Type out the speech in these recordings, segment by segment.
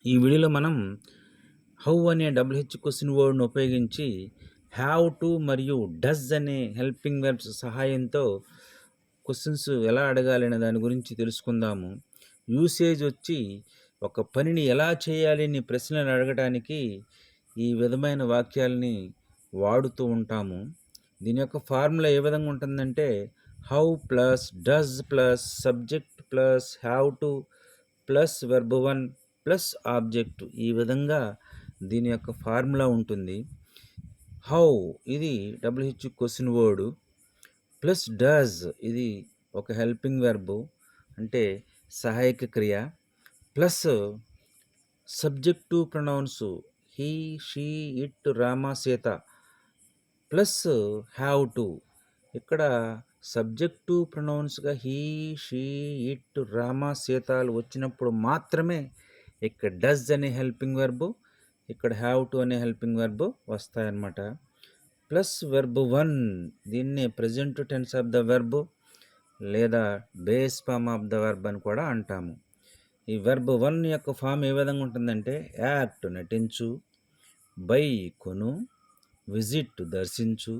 ఈ వీడియోలో మనం హౌ అనే క్వెషన్ వర్డ్‌ని ఉపయోగించి హ్యావ్ టు మరియు డస్ అనే హెల్పింగ్ వెర్బ్స్ సహాయంతో క్వెషన్స్ ఎలా అడగాలి అనే దాని గురించి తెలుసుకుందాము. యూసేజ్ వచ్చి ఒక పనిని ఎలా చేయాలి అని ప్రశ్నలు అడగటానికి ఈ విధమైన వాక్యాల్ని వాడుతూ ఉంటాము. దీని యొక్క ఫార్ములా ఏ విధంగా ఉంటుందంటే how plus does plus subject plus have to plus verb 1 plus object, ఈ విధంగా దీని యొక్క ఫార్ములా ఉంటుంది. హౌ ఇది క్వెషన్ వర్డ్ ప్లస్ డస్ ఇది ఒక హెల్పింగ్ వెర్బ్ అంటే సహాయక క్రియ plus subject pronouns he she it Rama Sita plus have to. ఇక్కడ సబ్జెక్టు ప్రొనౌన్స్గా హీ షీ ఇట్ రామ సీతాలు వచ్చినప్పుడు మాత్రమే ఇక్కడ డస్ అనే హెల్పింగ్ వెర్బ్, ఇక్కడ హ్యావ్ టు అనే హెల్పింగ్ వెర్బ్ వస్తాయన్నమాట. ప్లస్ వెర్బ్ 1 దీన్నే present tense of the verb లేదా base form of the verb అని కూడా అంటాము. ఈ వెర్బ్ 1 యొక్క ఫామ్ ఏ విధంగా ఉంటుందంటే యాక్ట్ నటించు, బై కొను, విజిట్ దర్శించు,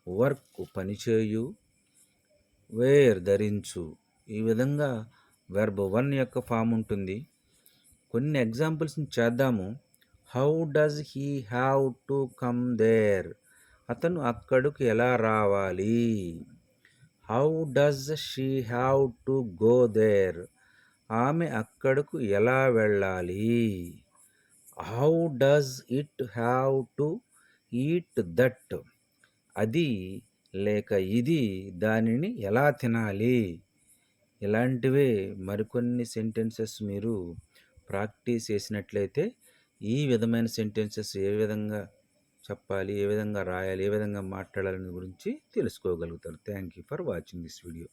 వర్క్ పనిచేయు, వేర్ ధరించు. ఈ విధంగా వెర్బ్ 1 యొక్క ఫామ్ ఉంటుంది. కొన్ని ఎగ్జాంపుల్స్ని చేద్దాము. How does he have to come there, అతను అక్కడికి ఎలా రావాలి. How does she have to go there, ఆమె అక్కడకు ఎలా వెళ్ళాలి. How does it have to eat that, అది లేక ఇది దానిని ఎలా తినాలి. ఇలాంటివే మరికొన్ని సెంటెన్సెస్ మీరు ప్రాక్టీస్ చేసినట్లయితే ఈ విధమైన సెంటెన్సెస్ ఏ విధంగా చెప్పాలి, ఏ విధంగా రాయాలి, ఏ విధంగా మాట్లాడాలని గురించి తెలుసుకోగలుగుతారు. Thank you for watching this video.